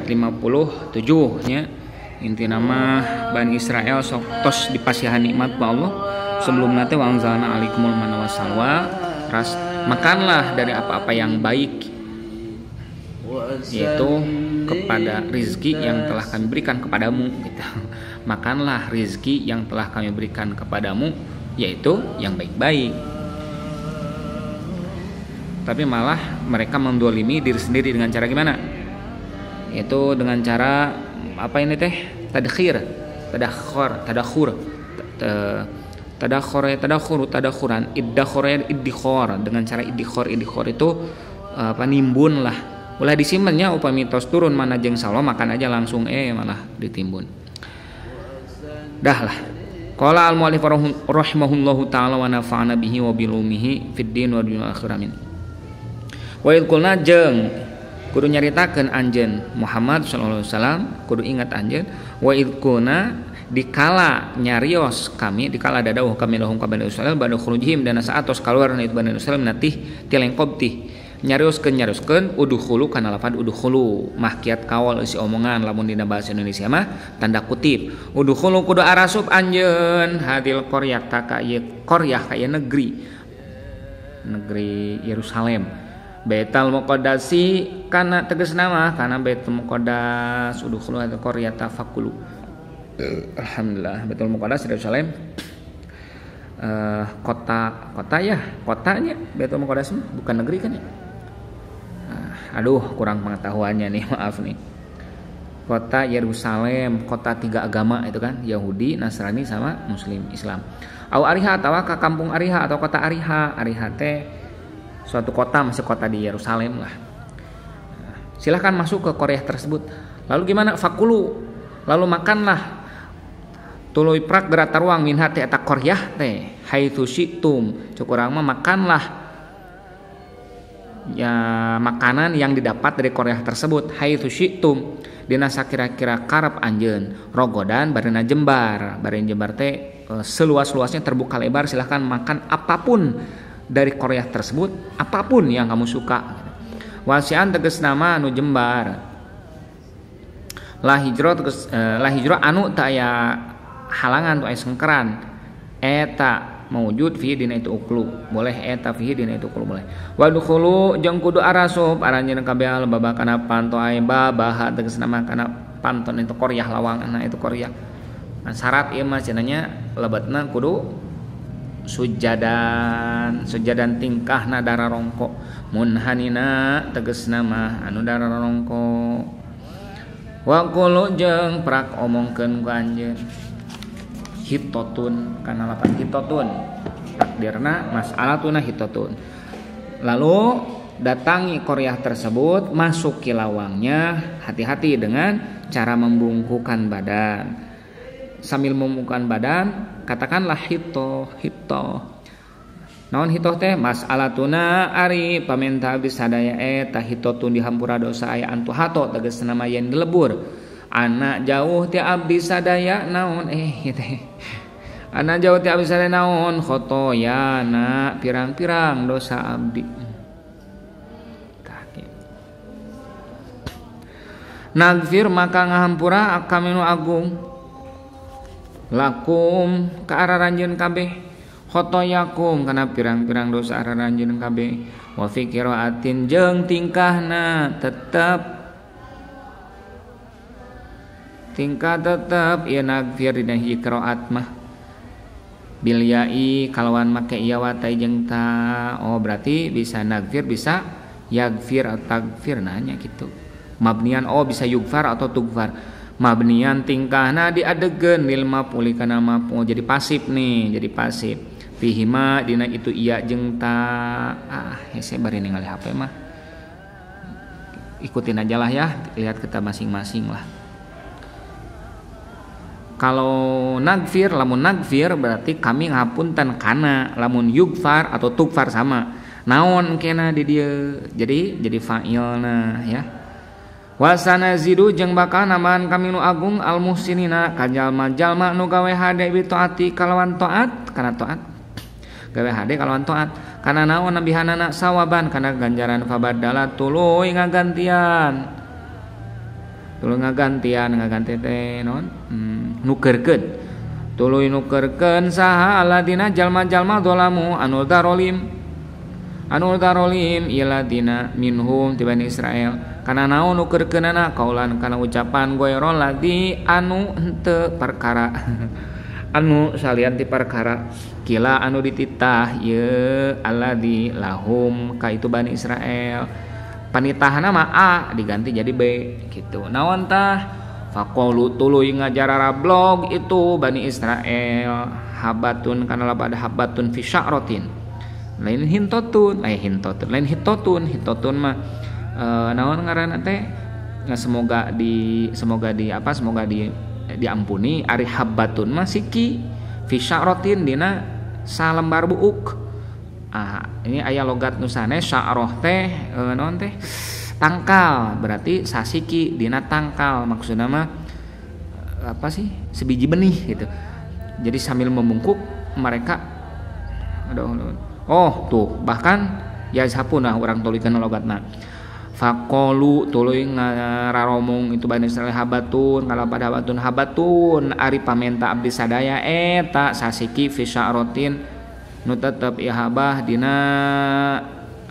ayat 57 nya. Inti nama Bani Israel sok tos dipasihan nikmat ku Allah sebelum nanti wa anzalna alaikumul manna wassalwa, makanlah dari apa-apa yang baik, yaitu kepada rizki yang telah kami berikan kepadamu gitu. Makanlah rizki yang telah kami berikan kepadamu, yaitu yang baik-baik. Tapi malah mereka mendolimi diri sendiri dengan cara gimana? Yaitu dengan cara apa ini teh? Tadakhuran, iddikhor, dengan cara iddikhor itu nimbun lah. Ulah disimpennya upami tos turun mana jeung salwa makan aja langsung malah ditimbun. Dah lah. Qala al-mu'allif rahimahullahu ta'ala wa nafa'ana bihi wa bilumihi fid din wa dunya akhir amin. Wa idqulna jeung kudu nyaritakeun anjeun Muhammad sallallahu alaihi wasallam, kudu ingat anjeun wa idqulna dikala nyarios kami, dikala dadauh kami lahum ka Bani Israil ba'da khurujihim dana saatos kaluar na itu Bani Israil natih tilengkobtih nyarioskeun udkhulu kana lafaz udkhulu mahkiat kawal isi omongan lamun dina bahasa Indonesia mah tanda kutip udkhulu kudu arasup anjeun hadil qaryah taka ieu qaryah ka ieu negeri Yerusalem Baitul Muqaddasi kana tegasna mah kana Baitul Muqaddas udkhulu hadil qaryah tafakulu. Alhamdulillah Baitul Muqaddas Yerusalem kotanya Baitul Muqaddas bukan negeri kan ya. Aduh kurang pengetahuannya nih, maaf nih. Kota Yerusalem, kota tiga agama itu kan, Yahudi, Nasrani sama Muslim Islam. Au Ariha atau ke kampung Ariha atau kota Ariha. Ariha teh suatu kota, masih kota di Yerusalem lah. Silahkan masuk ke Korea tersebut. Lalu gimana? Fakulu. Lalu makanlah. Tuluy prak gerak taruang min hati eta Korea teh. Haitsu syi'tum. Cukurang mah makanlah ya makanan yang didapat dari Korea tersebut. Haitsu syi'tum dina sakira-kira karep anjeun rogodan barina jembar. Barina jembar teh seluas-luasnya terbuka lebar, silahkan makan apapun dari Korea tersebut, apapun yang kamu suka. Wasian tegas nama anu jembar. La hijrah anu teu aya halangan tu aya sengkeran. Eta mawujud fi dina itu uklu boleh, eta fi dina itu uklu boleh. Wa dukhulu jeung kudu arasup aranjeun kabeh babakana panto aya babah tegasna mah kana panton itu Korea lawanganna itu Korea. Syarat ieu mah cenanya lebatna kudu sujadan tingkahna dara rongko munhanina tegasna mah anu dara rongko. Wa qulu jeung prak omongkeun ku anjeun hitotun kana lapan hitotun takdirna mas'alatuna hitotun. Lalu datangi Korea tersebut, masuki lawangnya, hati-hati dengan cara membungkukan badan. Sambil membungkukan badan katakanlah hito. Naon hito teh? Mas'alatuna ari pamenta abdi sadaya eta hitotun dihampura dosa aya antu hato tegasna mah yen dilebur. Anak jauh ti abdi sadaya naon teh. Anak jauh ti abdi sadaya naon khotoyana pirang-pirang dosa abdi. Nagfir maka ngahampura akaminu agung lakum ka araranjeun kabeh khotoyakum kana pirang-pirang dosa araranjeun kabeh wa fi qiraatin jeung tingkahna tetep ieu nagfir dina hiji qiraat mah bil ya'i kalawan make iya watai jeung ta. Oh berarti bisa nagfir bisa yagfir atau tagfir nanya gitu. Mabnian bisa yugfar atau tugfar. Mabnian tingkahna diadegeun lil maf'ul kana maf'ul jadi pasif nih, jadi pasif. Fihima dina itu iya jeung ta. Hese bari ningali HP mah. Ikutin aja lah ya, lihat kita masing-masing lah. Kalau nagfir, lamun nagfir berarti kami ngapunten kana, lamun yugfar atau tugfar sama. Naon kena di dieu. Jadi fa'ilna ya. Wasana zidu jeung bakal nambahan kami nu agung al muhsinina ka jalma-jalma nu gawe hade bi taati kalawan taat, kana taat. Gawe hade kalawan taat. Kana naon nabihanana sawaban kana ganjaran fabadala tuluy ngagantian. tuluy ngagantian teh naon nukeurkeun tuluy nukeurkeun saha aladina jalma-jalma zalamu anu darolim iladina minhum ti Bani Israel kana naon nukeurkeunana kaulan kana ucapan goyrol ladi anu henteu perkara anu salian ti perkara kila anu dititah ye alladzi lahum ka itu Bani Israel panitahna mah A diganti jadi B gitu. Naon tah faqalu tuluy ngajarablog itu Bani Israel habatun kana labad habatun fi sya'ratin lain hintotun mah naon ngaranna teh semoga diampuni ari habatun mah siki fi sya'ratin dina salembar buuk. Ini aya logat nusane sya'roh teh naon teh tangkal berarti sasiki dina tangkal maksudna mah apa sih sebiji benih gitu. Jadi sambil membungkuk mereka tuh bahkan yazhapuna urang tulikeun logatna faqalu tuluy ngararomong itu Bani Israil habatun kalapad habatun ari pamenta abdi sadaya eta sasiki fi sya'ratin nu tetep ihabah dina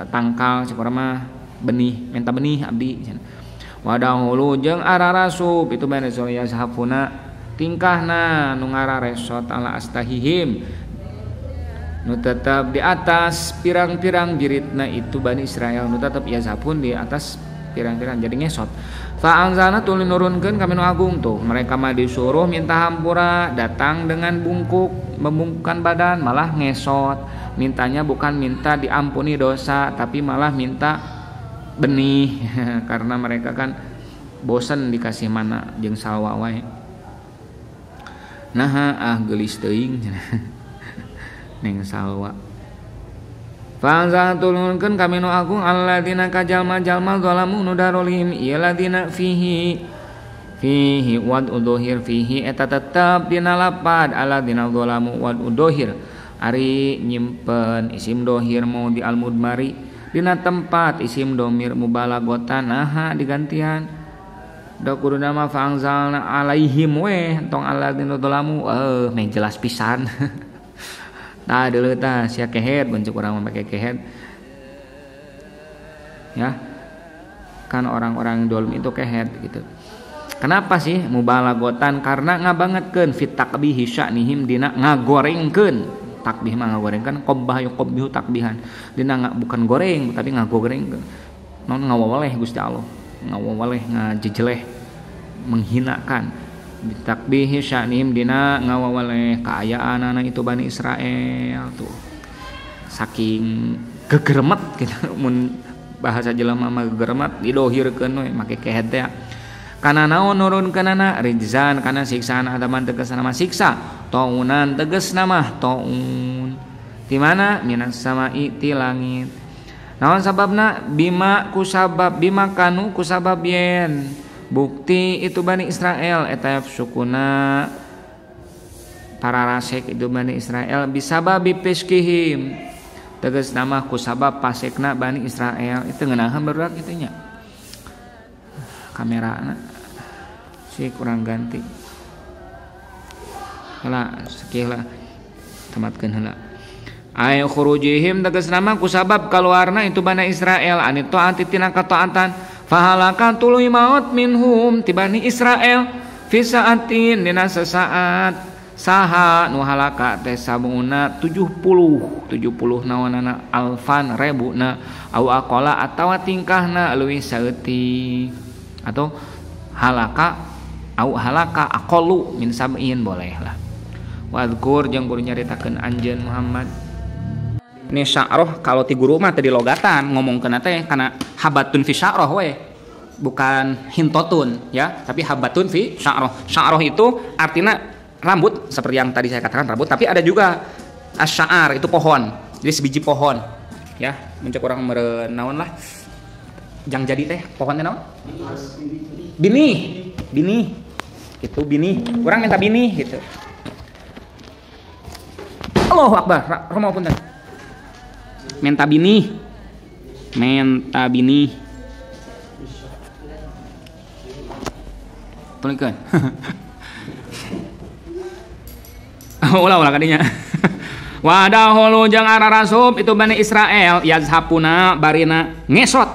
tangkal cik urang mah benih menta benih abdi wadahulu jeung ararasup itu Bani Israil yazhafuna tingkahna nu ngararesot ala astahihim nu tetep di atas pirang-pirang jiritna itu Bani Israel nu tetep yazhafun di atas pirang-pirang jadi ngesot fa anzalna tuluy nurunkeun kami nu agung tuh mereka mah disuruh minta hampura datang dengan membungkukkan badan malah ngesot mintanya bukan minta diampuni dosa tapi malah minta benih karena mereka kan bosan dikasih mana jeung salwa wae geulis teuing neng salwa Fa'anzal tulunkeun kami nu agung alladzina kajalma-jalma zalamu nu darolim ieu ladina fihi wad udhir fihi eta tetep dina lapad alladzina zalamu wad udhir ari nyimpen isim dohir mau di al-mudmari dina tempat isim domir mubalaghatan digantian da kuduna mah fa'anzalna alaihim we tong alladzina zalamu meh jelas pisan tah deuleu tah sia kehet bencuk urang make kehet ya kan orang-orang dolim itu kehet gitu. Kenapa sih mubalaghatan karena ngabangetkeun fit takbihi sya'nihim dina ngagorengkeun takbih mah ngagorengkeun qabbah yuqabbihu takbihan dina bukan goreng tapi ngagorengkeun non ngawawaleh Gusti Allah ngawawaleh ngajejeleh menghinakan bitakbihi sya'nihim dina ngawawaleh kaayaanana itu Bani Israel tuh saking gegeremet gitu mun bahasa jelema mah gegeremet didohirkeun we make kehet teh kana naon nurunkeunana rijzan kana siksaan adaman tegasna mah siksa taunan tegasna mah taun di mana minas samai ti langit naon sababna bima kanu kusabab yen bukti itu Bani Israel eta sukuna para rasek itu Bani Israel bisababi piskihim tegas nama kusabab pasekna Bani Israel itu ngeunaheun barudak kitu nya kamerana si kurang ganti heula sakieu lah tamatkeun heula ay khurujihim tegas nama kusabab kaluarna itu Bani Israel anitu antitina kataatan fahalakan tuluy maut minhum ti Bani Israel fi saatin dina sasaat saha nu halaka teh sabuna 70 naonana alfan rebuna au aqala atawa tingkahna leuwih saeutik atau halaka aqallu min sab'in boleh lah wadkur jeung guru nyaritakeun anjeun Muhammad ini sya'roh kalau ti guru mah tadi logatan ngomongkeun teh kana habatun fi sya'roh we bukan hintotun ya tapi habatun fi sya'roh. Sya'roh itu artinya rambut seperti yang tadi saya katakan rambut tapi ada juga asy'ar itu pohon. Jadi sebiji pohon ya muncul orang merenaon lah jang jadi teh pohon teh naon? Bini. Itu bini. Urang minta bini gitu. Allahu Akbar. Romapunten. Menta bini tulikeun. Ulah kadinya. Wadahulu jeung ararasub itu Bani Israel yazhapuna barina ngesot.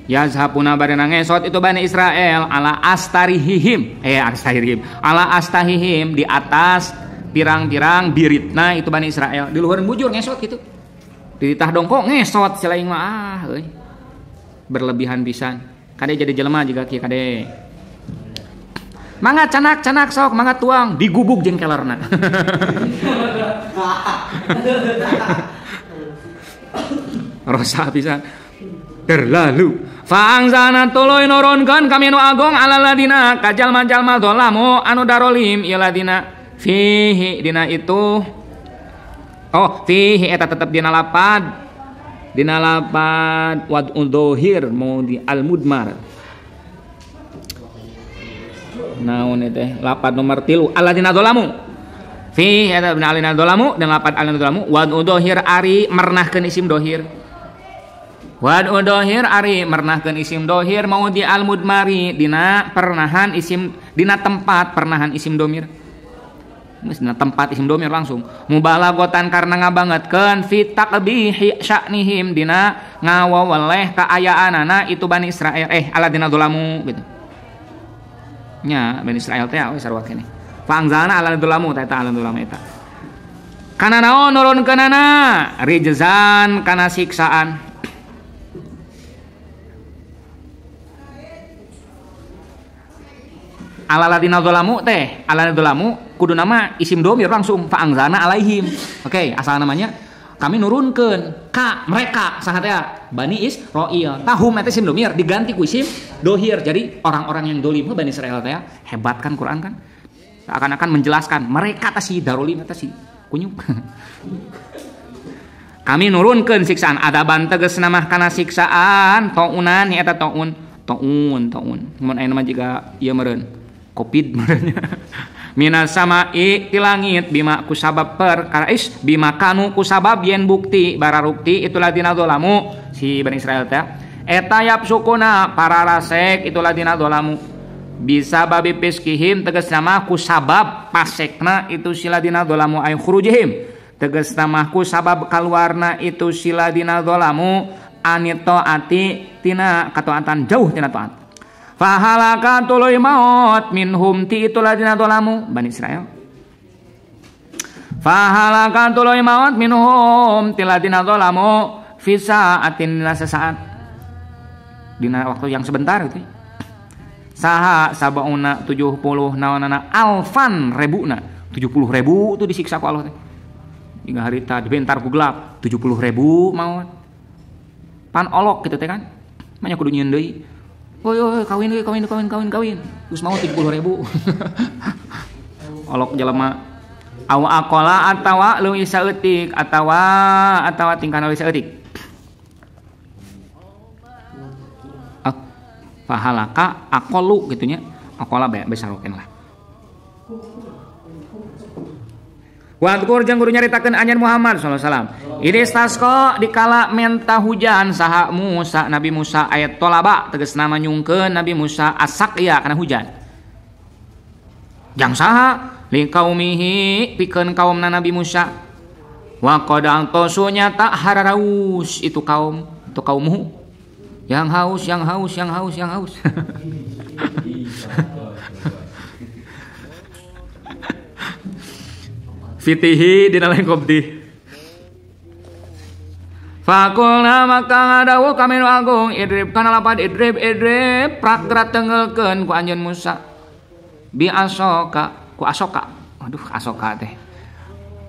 Yazhapuna barina ngesot itu Bani Israel ala astarihim ala astahihim di atas pirang-pirang biritna itu Bani Israel di luhur bujur ngesot gitu di tah dongkok ngesot selain mah berlebihan pisan kade jadi jelema juga kieu kade mangga canak sok mangga tuang digubuk jeung kelerna rosa pisan terlalu fa'angzana tuluy nurunkeun kami nu agung ala ladina ka jalma-jalma zalamu anu darolim ieu ladina fihi dina itu fihi eta tetep dina lapad wad'u dhahir mau di al-mudmar naon teh lapad nomor 3 alladzina zalamu fihi eta dina alladzina zalamu dan lapad alladzina zalamu wad'u dhahir ari mernahkeun isim dhahir wad'u dhahir ari mernahkeun isim dhahir mau di al-mudmari dina pernahan isim dina tempat pernahan isim dhamir dina tempat isim dhamir langsung mubalaghatan karena ngabangetkeun fi taqbihi sya'nihim dina ngawaweleh kaayaanana itu Bani Israel alladzina zalamu gitu nya Bani Israel teh sarua keneh fa angzalna alladzina zalamu ta eta alladzina zalamu eta kana naon nurunkeunana rijzan kana siksaan alaladina dzalamu teh alaladina dzalamu kudu nama isim dhamir langsung fa'angzana alaihim oke asal namanya kami nurunkeun ka mereka saha teh Bani Israil tahum eta isim dhamir diganti ku isim dhahir jadi orang-orang yang dolim Bani Israil teh hebat kan Quran kan akan menjelaskan mereka teh si darolim teh si kunyuk kami nurunkeun siksaan adaban tegasna mah kana siksaan taunan eta taun mun aya mah jiga ieu meureun Covid merenya minas sama'i ti langit bima kusabab perkara bima kanu kusabab yen bukti bararukti itu ladina dzalamu si Bani Israel teh eta yapsukuna para rasek itu ladina dzalamu bisa babi piskihim tegasna mah kusabab pasekna itu si ladina dzalamu ay khurujihim tegasna mah kusabab kaluarna itu si ladina dzalamu anito ati tina kataatan jauh tina taat fahalaka tuluy maut minhum ti itu ladina dzalamu Bani Israel fahalaka tuluy maut minhum ti ladina dzalamu fi sa'atin dina sesaat dina waktu yang sebentar gitu saha sabauna 70 naonana alfan rebuna 70.000 itu disiksa ku Allah teh hingga harita dibentar ku gelap 70.000 maut pan olok gitu teh kan manya kudu nyieun deui kawin terus mau 70.000 olok jelema aw aqala atawa leuwih saeutik atawa tingkana leuwih saeutik pahalaka aqalu gitunya aqala besaroken lah Wadkur jeung guru nyaritakeun anjeun Muhammad sallallahu alaihi wasallam. Idistasqa dikala menta hujan saha Musa Nabi Musa ayat tolaba tegasna nyungkeun Nabi Musa asaqya kana hujan. Jang saha li qaumihi pikeun kaumna Nabi Musa. Wa qad antosunya tak hararaus itu kaummu. Yang haus. Fitihi dina lain qobdi Fakulna maka ngadawu kami nu agung idrib kana lapad idrib prakrat tengelkeun ku anjeun Musa bi asoka ku asoka asoka teh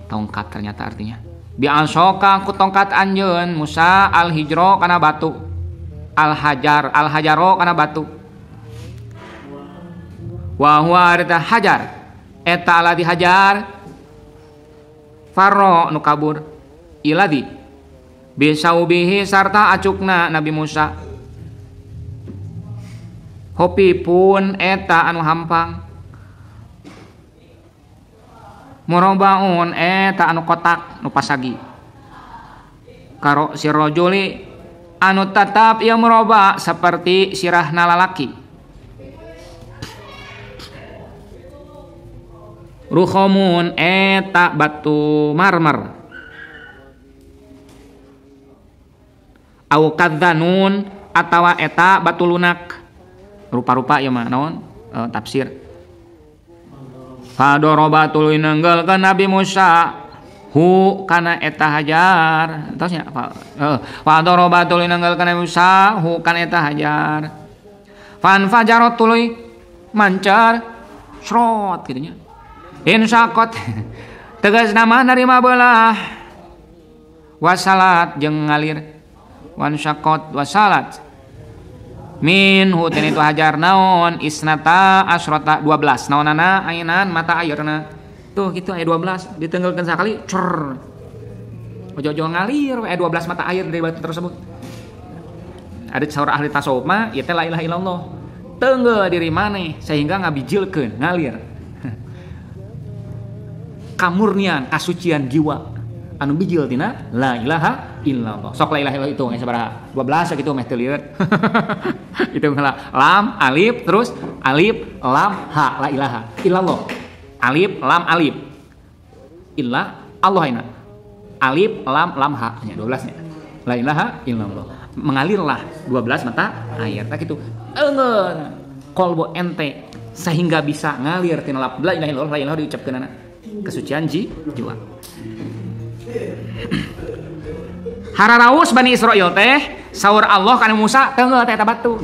tongkat ternyata artinya bi asoka ku tongkat anjeun Musa al hijro kana batu al hajaro kana batu wa huwa arta hajar eta alati hajar Faro nu kabur iladi bisaubihi sarta acukna Nabi Musa hopi pun eta anu hampang murobaun eta anu kotak nu pasagi karo si rojuli anu tatap ieu muroba seperti sirahna lalaki Rukhomun eta batu marmer. Au kadzanun atawa eta batu lunak. Rupa-rupa ya mah naon tafsir. Fadoroba tuluy nenggel ka Nabi Musa hu kana eta hajar. Entosnya fadoroba tuluy nenggel ka Nabi Musa hu kana eta hajar. Fan fajarot tuluy mancar srot kitu nya. Insaqat tegasna mah narima belah. Wasalat jeung ngalir. Wan syaqat wasalat. Min hutin itu hajar naon isnata asrota 12 naonana ainan mata airna tuh gitu aya 12 ditenggelkeun sakali cer ojo-ojo ngalir aya 12 mata air dari batu tersebut. Ada saur ahli tasawuf mah ieu teh la ilaha illallah tenggel diri maneh sehingga ngabijilkeun ngalir kamurnian kasucian jiwa anu bijil tina la ilaha illallah. Sok la ilaha illallah itu sabaraha 12 gitu meh teu lieur. Itu lam alif terus alif lam ha la ilaha illallah. Alif lam alif illa Allah ina. Alif lam ha nya 12 nya. La ilaha illallah. Mengalirlah 12 mata air tak kitu. Eungeun qalbu ente sehingga bisa ngalir tina la ilaha illallah la ilaha diucapkeunana kesucian jiwa. Hararaus Bani Israil teh saur Allah kana Musa teungeul teh eta batu.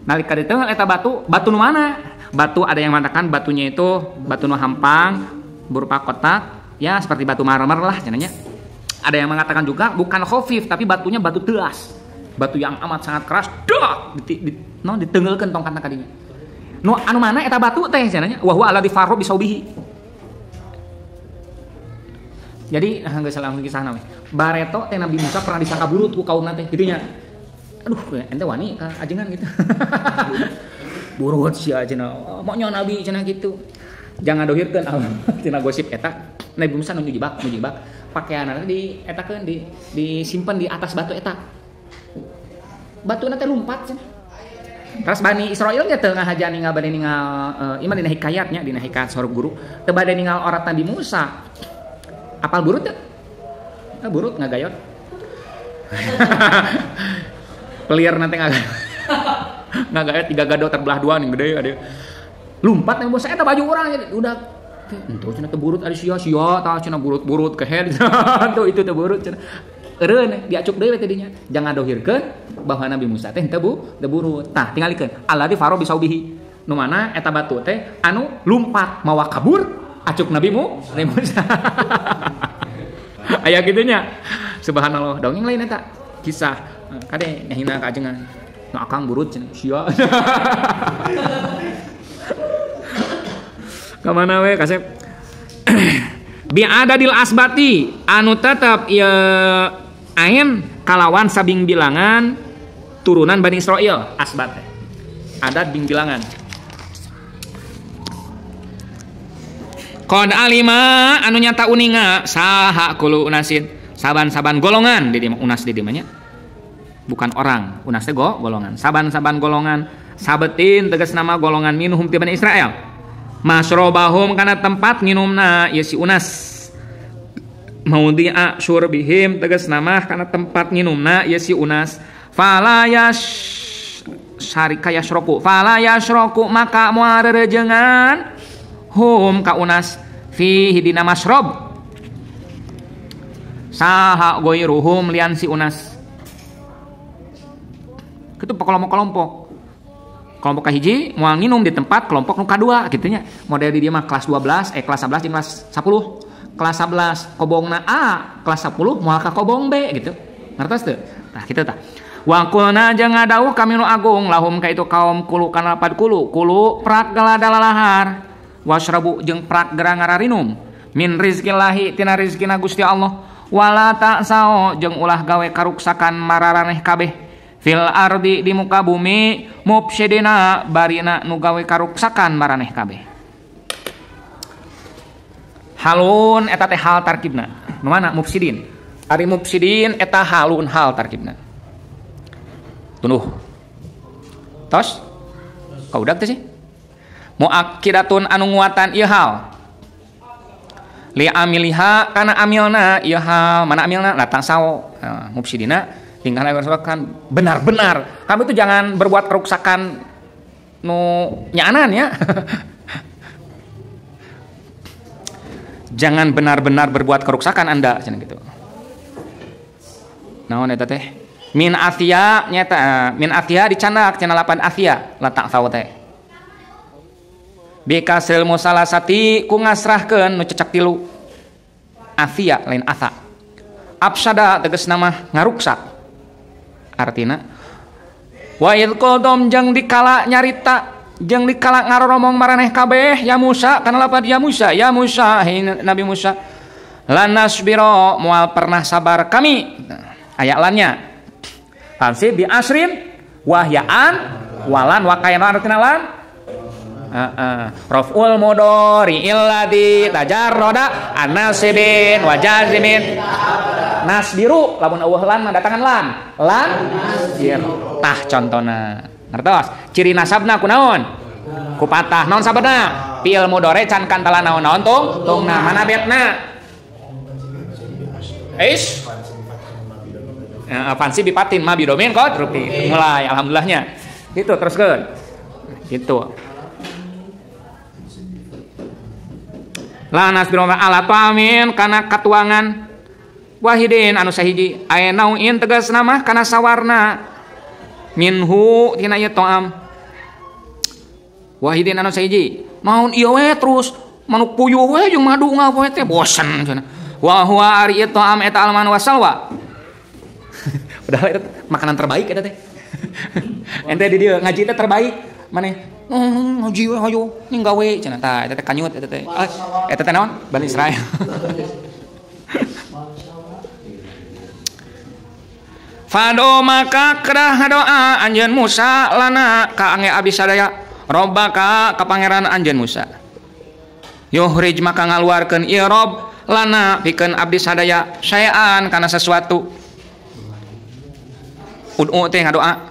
Nalika diteungeul eta batu, batu nu mana? Batu ada yang mengatakan batunya itu batu nu hampang berupa kotak, ya seperti batu marmer lah cenanya. Ada yang mengatakan juga bukan khafif tapi batunya batu teas. Batu yang amat sangat keras, dak diteungeulkeun tongkatna ka dinya. Nu anu mana eta batu teh cenanya? Wa huwa alladzi farra bisaubihi. Jadi geus langsung kisahna we. Bareto teh Nabi Musa pernah disangka burut ku kaumna teh kitu nya. Aduh, ente wani ka ajengan gitu. Burut sia cenah. Maunya Nabi cenah gitu. Jangan dohirkeun cenah gosip eta. Nabi Musa nu jibak pakaianna di etakeun disimpen di atas batu eta. Batuna teh lumpat cenah. Terus Bani Israil nya teu ngahajan ningal bade ningal iman dina hikayatnya dina hikayat sorok guru teu bade ningal orat Nabi Musa. Apal burut ya? Burut ngagayot. Pelir nanti ngagayot 3 gado terbelah 2 nih gede ada. Lumpat yang bos eta baju urang udah entuh cenah teu burut ada sia tah cenah burut keher. Tuh itu teu burut cenah. Eureun diacuk deui teh dinya. Jangan dohirkeun bahwa Nabi Musa teh teu burut. Tah tingalikeun alladzi faro bisaubihi. Nu mana eta batu teh anu lumpat mawa kabur acuk Nabi Musa. Aya gitunya. Subhanallah, dongeng lain eta. Kisah kade nyahina ka ajengan. Nu akang burut cenah sia. Ka mana we kasep. Bi adadil asbati anu tetep ieu ain kalawan sabing bilangan turunan Bani Israil asbat. Adat bing bilangan. Qad alima anu nyata uninga saha kulu unasin saban-saban golongan di unas di dimanya bukan orang unas teh golongan saban-saban golongan sabetin tegas nama golongan minhum ti Bani Israel masrobahum kana tempat nginumna ieu si unas maudhi'a syurbihim tegas nama kana tempat nginumna ieu si unas falayas syarika yasroku falayasroku maka moal rerejengan hum ka unas fihi dina masrob saha goiruhum lian si unas kitu kelompok kahiji moal nginum di tempat kelompok nu kadua kitu nya model di dieu mah kelas 12 kelas 11 jeung kelas 10 kelas 11 kobongna A kelas 10 moal ka kobong B gitu ngertos teu tah kitu tah wa qulna jeung ngadawuh kami nu agung lahum ka itu kaum kulu kana lapad kulu prak galada lalahar wasrabu jeung prak gerang ngararinum min rizqillahi tina rizqina Gusti Allah wala ta'sao jeung ulah gawe karuksakan mararaneh kabeh fil ardi di muka bumi mufsidina barina nu gawe karuksakan maraneh kabeh. Halun eta teh hal tarkibna nu mana mufsidin ari mufsidin eta halun hal tarkibna tunduh tos kaudak teh sih muakkidatun anu nguatan ieu hal li amiliha kana amilna ieu hal mana amilna la tasau mufsidina tingkahna kan benar-benar kamu itu jangan berbuat kerusakan nu nyaanan ya. Jangan benar-benar berbuat kerusakan Anda cenah gitu. Naon eta teh? Min athia nyata min athia dicanak cenah lapan athia letak saw teh. Bi kasril musalasati ku ngasrahkeun nu cecak tilu. Athia lain atha. Afsada tegasna mah ngaruksak. Artina wa id qadam jeung dikala nyarita jeung dikala ngaroromong maraneh kabeh ya Musa kana lapad ya Musa Nabi Musa lanasbiro moal pernah sabar kami aya lannya fansi bi asrin wahyaan walan wakayan artina lan raful mudhari illadhi tajarroda anasibin wajazimin nasbiru lamun eueuh lan datangan lan tah contona ngertos ciri nasabna kunaon ku patah naon sabana fi'il mudhari can kantala naon-naon tungna mana betna fansi bipatin ma bidomin kod rupi mulai alhamdulillahnya gitu teruskeun gitu lanas biroma ala tamin kana katuangan wahidin anu sahiji aya nauin tegasna mah kana sawarna minhu tina ieu to'am wahidin anu sahiji naon ieu we terus manuk puyuh we jeung madu ngapoe teh bosen cenah wa huwa ari ieu to'am eta alman wasalwa padahal eta makanan terbaik eta teh ente di dieu ngaji teh terbaik maneh ngaji we hayo ning gawe cenah tah eta teh kanyut eta teh eta teh naon Bani Israil. Fado maka kerah doa anjeun Musa lana ka angge abdi sadaya robbaka ka pangeran anjeun Musa yuhrij maka ngaluarkeun ieu rob lana pikeun abdi sadaya saean kana sesuatu ud'u teh ngadoa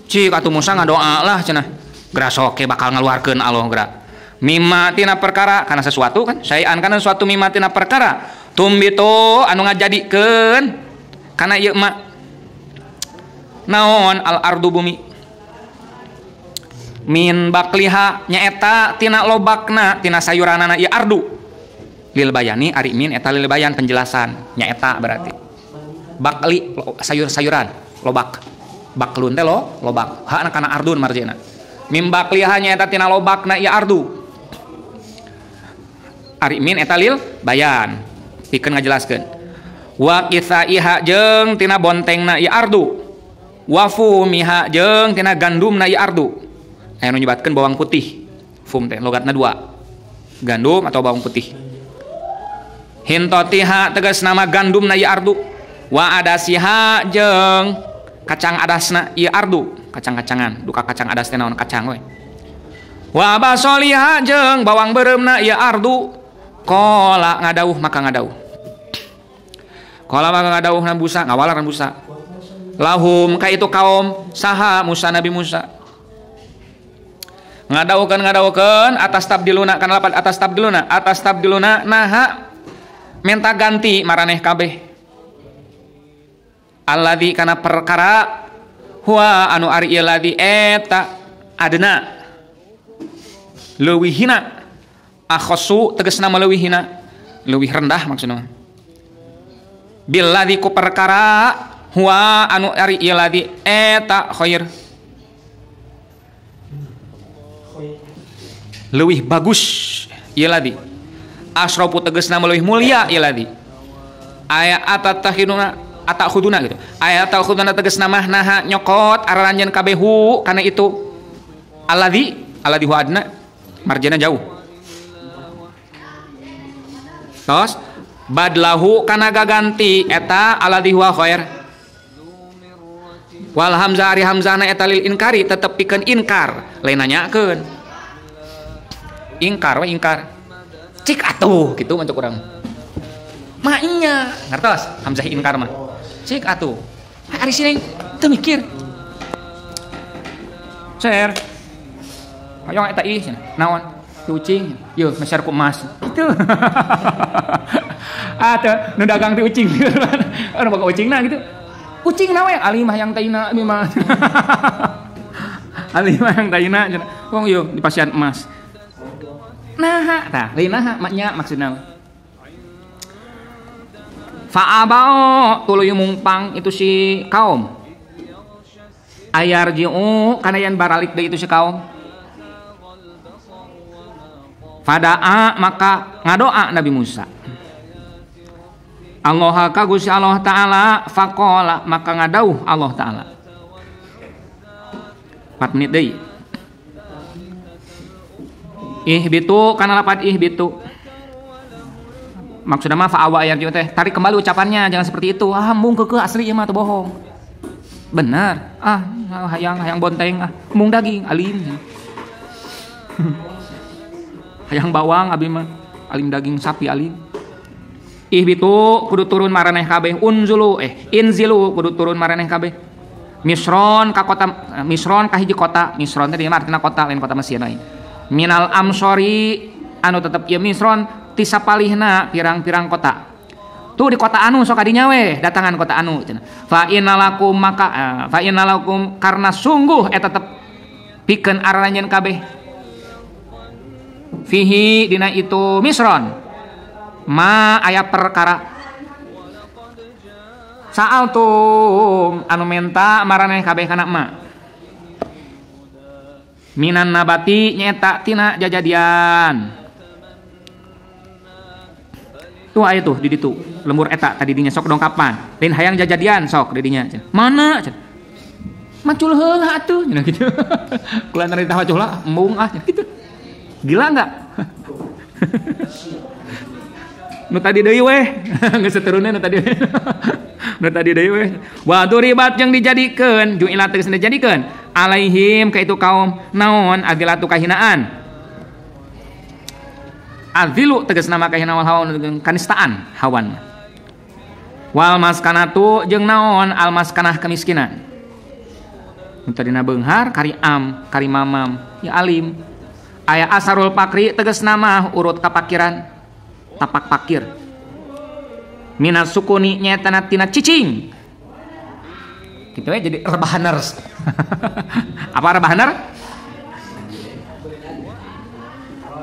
cik atuh Musa ngadoa lah cenah geura sok bakal ngaluarkeun Allah geura mimma tina perkara kana sesuatu kan saean kana sesuatu mimma tina perkara tumbitu anu ngajadikeun kana ieu mah naon al ardu bumi min bakliha nyaeta tina lobakna tina sayuranana ieu ardu lil bayani ari min eta lil bayan penjelasan nyaeta berarti bakli sayur-sayuran lobak baklun teh lobak hakna kana ardun marjana min bakliha nyaeta tina lobakna ieu ardu ari min eta lil bayan pikeun ngajelaskeun wa kisaiha jeung tina bontengna ieu ardu wa fumiha jeung tina gandumna ieu ardu aya nu nyebatkeun bawang putih fum teh logatna dua gandum atau bawang putih hintotiha tegasna mah gandumna ieu ardu wa adasiha jeung kacang adasna ieu ardu kacang-kacangan duka kacang adas teh naon kacang we wa basoliha jeung bawang beureumna ieu ardu qala ngadauh maka ngadauh qala maka ngadauhna Musa ngawalar Musa lahum ka itu kaum saha Musa Nabi Musa ngadaukeun atas tabdiluna kana lapan atas tabdiluna naha menta ganti maraneh kabeh alladzi kana perkara huwa anu ari ieu ladzi eta adna leuwih hina akhasu tegasna leuwih hina leuwih rendah maksudna billadzi ku perkara huwa anu ari ieu ladzi eta khair leuwih bagus ieu ladzi asrafu tegasna leuwih mulia ieu ladzi aya atakhuduna gitu aya atakhuduna tegasna mah naha nyokot araranjeun kabehu kana itu alladzi huwa adna marjana jauh tos badlahu kana gaganti eta alladzi huwa khair wal hamzah ari hamzahna eta lil inkari tetep pikeun inkar lain nanyakeun ingkar we ingkar cik atuh gitu untuk urang mah nya ngertos hamzah inkar mah cik atuh ari sini teu mikir ser hoyong eta ih naon Ti ucing, yeuh masyar ku emas. Itu. Teu nu dagang ti ucing. Anu boga ucingna gitu. Ucing nawe alimah yang taina mah. Alimah yang taina cenah. Wong yeuh di pasian emas. Nah, tah, lain naha maknya maksudna. Fa'abao tuluy mungpang itu si kaum. Ayarji'u kana yen baralik deui itu si kaum. Fada'a maka ngadoa Nabi Musa. Allah ka Gusti Allah taala faqala maka ngadauh Allah taala. 4 menit deui. Ihbitu kana lapat ihbitu. Maksudna mah fa'awa ayarji'u teh tarik kembali ucapannya jangan seperti itu. Mung keukeuh asli ieu mah teu bohong. Benar. Hayang bonteng mung daging alim. Hayang bawang abi mah alim daging sapi alim. Ihbitu kudu turun maraneh kabeh inzilu kudu turun maraneh kabeh. Misron ka kota Misron ka hiji kota. Misron teh artina kota lain kota Mesir lain. Minal amsori anu tetep ieu Misron tisapalihna pirang-pirang kota. Tuh di kota anu sok adinya we datangan kota anu cenah. Fa innalakum maka fa innalakum karena sungguh eta tetep pikeun araranjeun kabeh. Fihi dina itu Misron ma aya perkara sa'altum anu menta maraneh kabeh kana ma minan nabati nyeta tina jajadian. Tuh aya tuh di ditu lembur eta tadi dinya sok dongkapan lain hayang jajadian sok di dinya mana macul heula atuh cenah kitu. Kulaan dari tah macul lah embung gitu. Gila enggak? Nu tadi deui weh. Geus seterusna nu tadi. Nu tadi deui weh. Wa duribat yang dijadikeun ju'ila tegas dijadikeun alaihim ka itu kaum naon agilatu kahinaan. Azilu tegas nama kahina wal hawan kanistaan hawan. Wal maskanatu jeung naon al maskanah kemiskinan. Nu tadina beunghar kari kari mamam ya alim. Aya asarul pakri tegas nama urut kapakiran tapak pakir. Minas sukuni nyetana tina cicing. Kitu we jadi rebahaners. Apa rebahaner?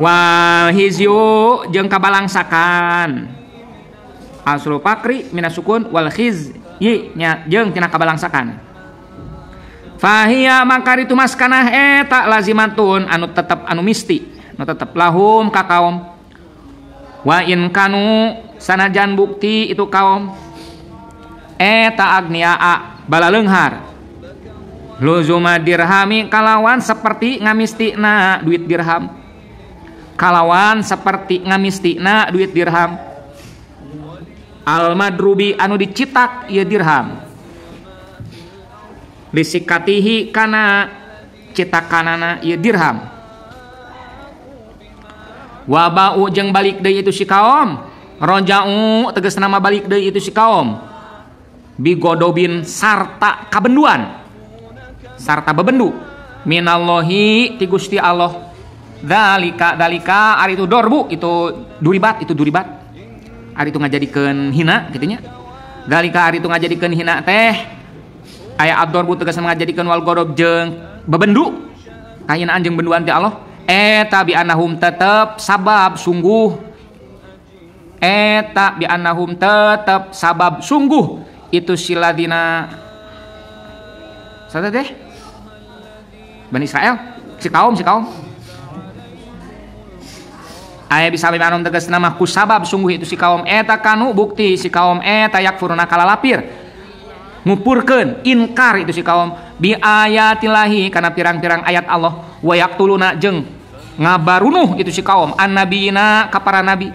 Wal hizyu jeung kabalangsakan. Asrul pakri minas sukun wal khizyi nya jeung tina kabalangsakan. Fahiya maka itu maskanah eta lazimatun anu tetep anu misti, anu tetep lahum ka kaum. Wa in kanu sanajan bukti itu kaum eta agniaa balaleunghar. Luzuma dirhami kalawan seperti ngamistina duit dirham. Kalawan seperti ngamistina duit dirham. Al madrubi anu dicitak ieu dirham. Lisikatihi kana citakanana ieu dirham. Wa ba'u jeung balik deui itu si kaum. Roja'u tegas nama balik deui itu si kaum. Bigodobin sarta kabenduan. Sarta bebendu. Minallahi ti Gusti Allah. Dalika ari itu dorbu itu duribat ari itu ngajadikeun hina kitu nya. Dalika ari itu ngajadikeun hina teh aya ad-dorbu tegas ngajadikeun wal gorob jeung bebendu kahinaan jeung benduan ti Allah eta bi annahum tetep sabab sungguh itu siladina sada teh Bani Israel si kaum aya bisa bimanum tegas nama kusabab sungguh itu si kaum eta kanu bukti si kaum eta yakfuruna kalalapir ngupurkeun inkar itu si kaum bi ayatillahi kana pirang-pirang ayat Allah wa yaqtuluna jeung ngabarunuh itu si kaum annabiyina ka para nabi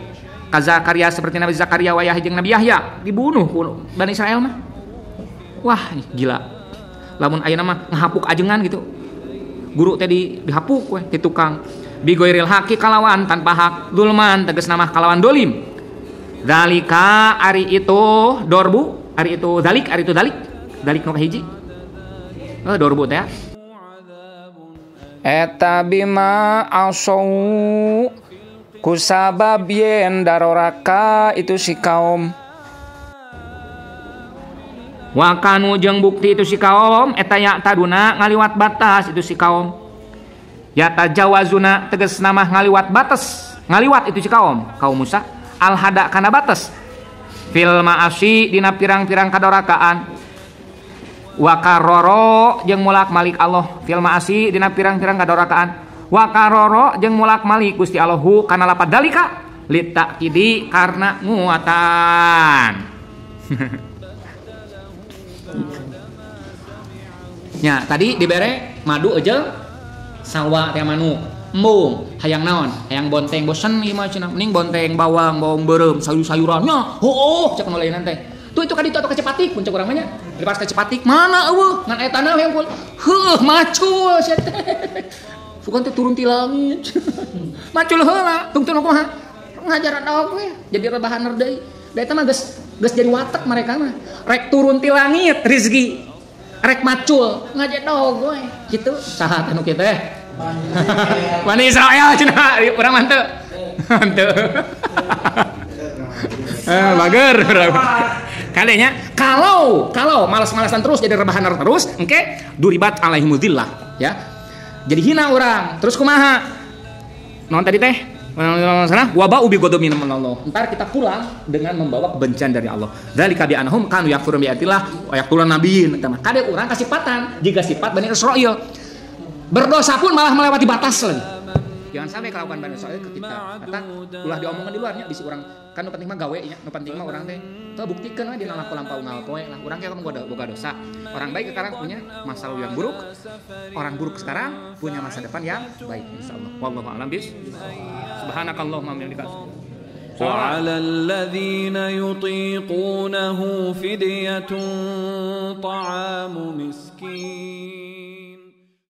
ka Zakaria seperti Nabi Zakaria wa Yahya jeung Nabi Yahya dibunuh ku Bani Israel mah. Wah gila lamun ayeuna mah ngahapuk ajengan gitu guru teh dihapuk we ti tukang bigoiril haki kalawan tanpa hak dulman tegas nama kalawan dolim. Dalika ari itu dorbu ari itu dalik nu kahiji dorbu teh eta bima asau kusabab yen daroraka itu si kaum wakanu jeung bukti itu si kaum eta ya taduna ngaliwat batas itu si kaum ya tajawazuna tegas nama ngaliwat batas ngaliwat itu si kaum Musa alhada kana batas fil ma'asi dina pirang-pirang kadorakaan wakaroro jeung mulak malik Allah fil ma'asi dina pirang-pirang kadorakaan wakaroro jeung mulak malik Gusti Allahu kana lapad dalika litakidi karena nguatan nya tadi dibere madu aja salwa teh manu embung hayang naon hayang bonteng bosen ieu mah cenah mending bonteng bawang beureum sayur-sayurannya cek nu leunan teh tuh itu kaditu atau kecepatik puncak urang mah nya daripada kecepatik mana eueuh ngan eta na yang kul macul sia teh bukan teh turun ti langit macul heula tungtun kumaha ngajaran daok we jadi rebahan deui da eta mah geus jadi watek mereka mah rek turun ti langit rezeki rek macul ngajaran daok we kitu saha anu kitu teh Bani Israel cenah urang mah teu henteu bager kadenya kalau malas-malasan terus jadi rebahan terus engke duribat alaihimudillah ya jadi hina orang terus kumaha non tadi teh sana waba ubi godomin Allah ntar kita pulang dengan membawa kebencian dari Allah dzalika bi anhum kanu yakfurun bi ayatillah wa yaqtulun nabiyyin tah kade urang kasipatan jika sifat Bani Israil berdosa pun malah melewati batas lagi jangan sampai kelakuan Bani Israil ke kita kata ulah diomongkan di luarnya bisi urang kan nu penting mah gawe nya nu penting mah urang teh teu buktikeun we dina lampau ngalpoe lah urang ge boga dosa orang baik sekarang punya masa lalu yang buruk orang buruk sekarang punya masa depan yang baik insyaallah wallahu a'lam bis subhanakallahumma wa bihamdika وعلى الذين يطيقونه فدية طعام مسكين